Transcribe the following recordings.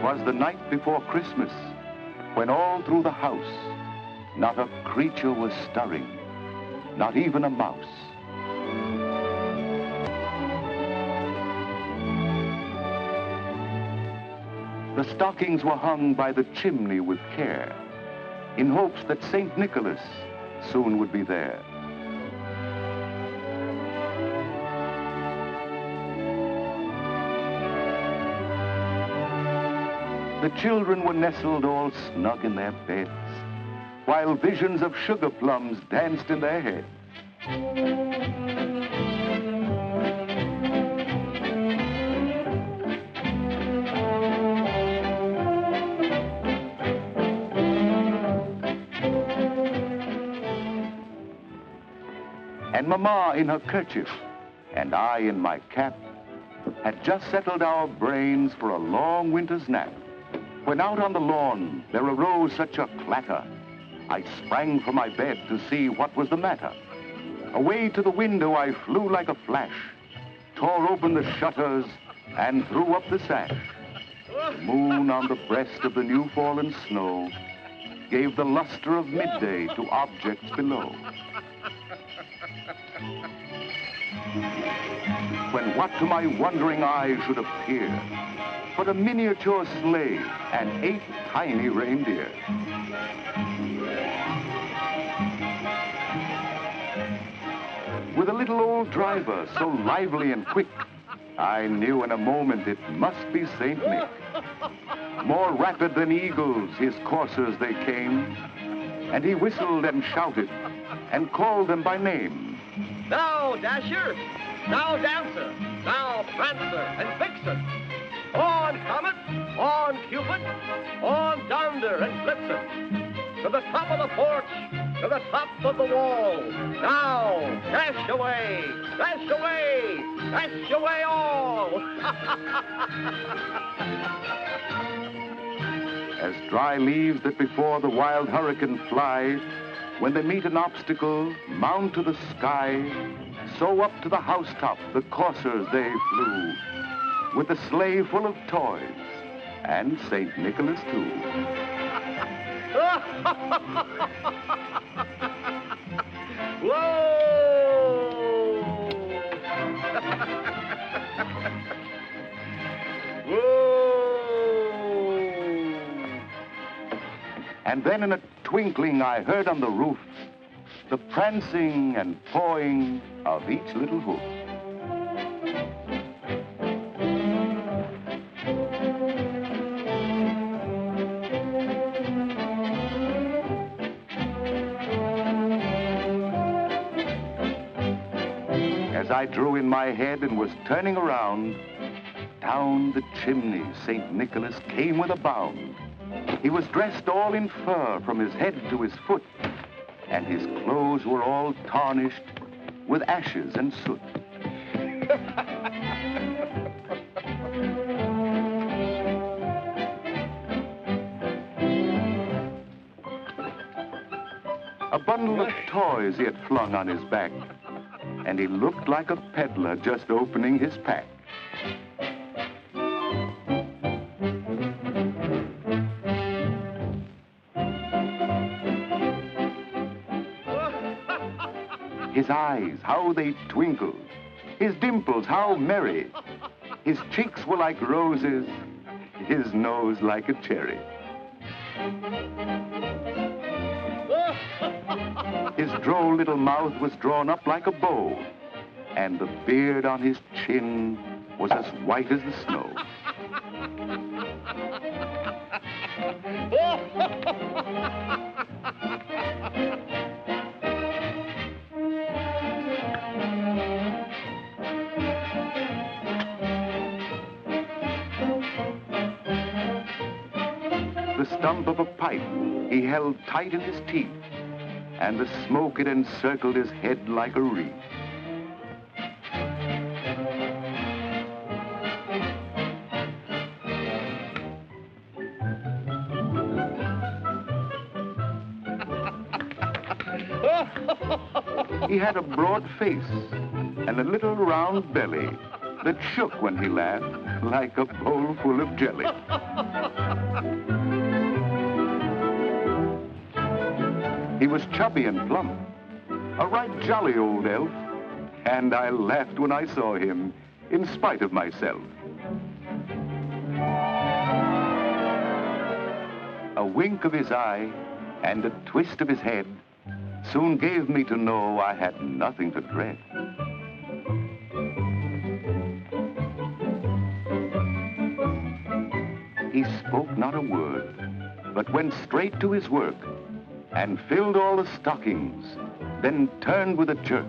'Twas the night before Christmas, when all through the house not a creature was stirring, not even a mouse. The stockings were hung by the chimney with care, in hopes that St. Nicholas soon would be there. The children were nestled all snug in their beds, while visions of sugar plums danced in their heads. And Mamma in her kerchief, and I in my cap, had just settled our brains for a long winter's nap, when out on the lawn there arose such a clatter, I sprang from my bed to see what was the matter. Away to the window I flew like a flash, tore open the shutters and threw up the sash. The moon on the breast of the new-fallen snow gave the luster of midday to objects below. When what to my wondering eyes should appear but a miniature sleigh and 8 tiny reindeer. With a little old driver so lively and quick, I knew in a moment it must be St. Nick. More rapid than eagles his coursers they came, and he whistled and shouted and called them by name. Now, Dasher, now, Dancer, now, Prancer and Vixen. On Comet, on Cupid, on Donder and Blitzen. To the top of the porch, to the top of the wall. Now, dash away, dash away, dash away all. As dry leaves that before the wild hurricane fly, when they meet an obstacle, mount to the sky, so up to the housetop the coursers they flew, with the sleigh full of toys, and St. Nicholas too. Whoa! Whoa! And then in a twinkling I heard on the roof the prancing and pawing of each little hoof. As I drew in my head and was turning around, down the chimney St. Nicholas came with a bound. He was dressed all in fur from his head to his foot, and his clothes were all tarnished with ashes and soot. A bundle of toys he had flung on his back, and he looked like a peddler just opening his pack. His eyes, how they twinkled. His dimples, how merry. His cheeks were like roses, his nose like a cherry. His droll little mouth was drawn up like a bow, and the beard on his chin was as white as the snow. The stump of a pipe he held tight in his teeth, and the smoke it encircled his head like a wreath. He had a broad face and a little round belly, that shook when he laughed like a bowl full of jelly. He was chubby and plump, a right jolly old elf, and I laughed when I saw him, in spite of myself. A wink of his eye and a twist of his head soon gave me to know I had nothing to dread. He spoke not a word, but went straight to his work and filled all the stockings, then turned with a jerk.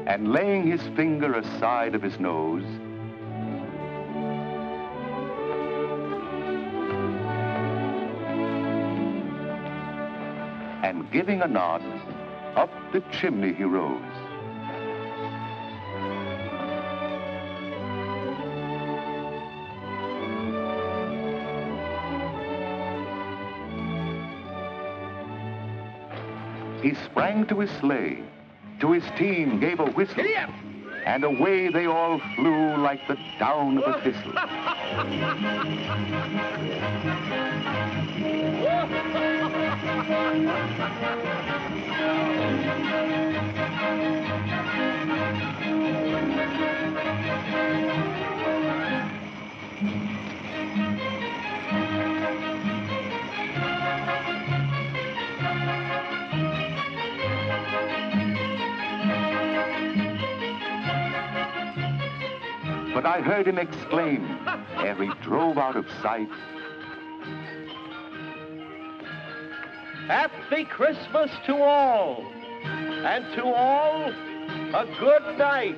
And laying his finger aside of his nose, and giving a nod, up the chimney he rose. He sprang to his sleigh, to his team gave a whistle, and away they all flew like the down of a thistle. But I heard him exclaim, ere he drove out of sight, Happy Christmas to all, and to all a good night.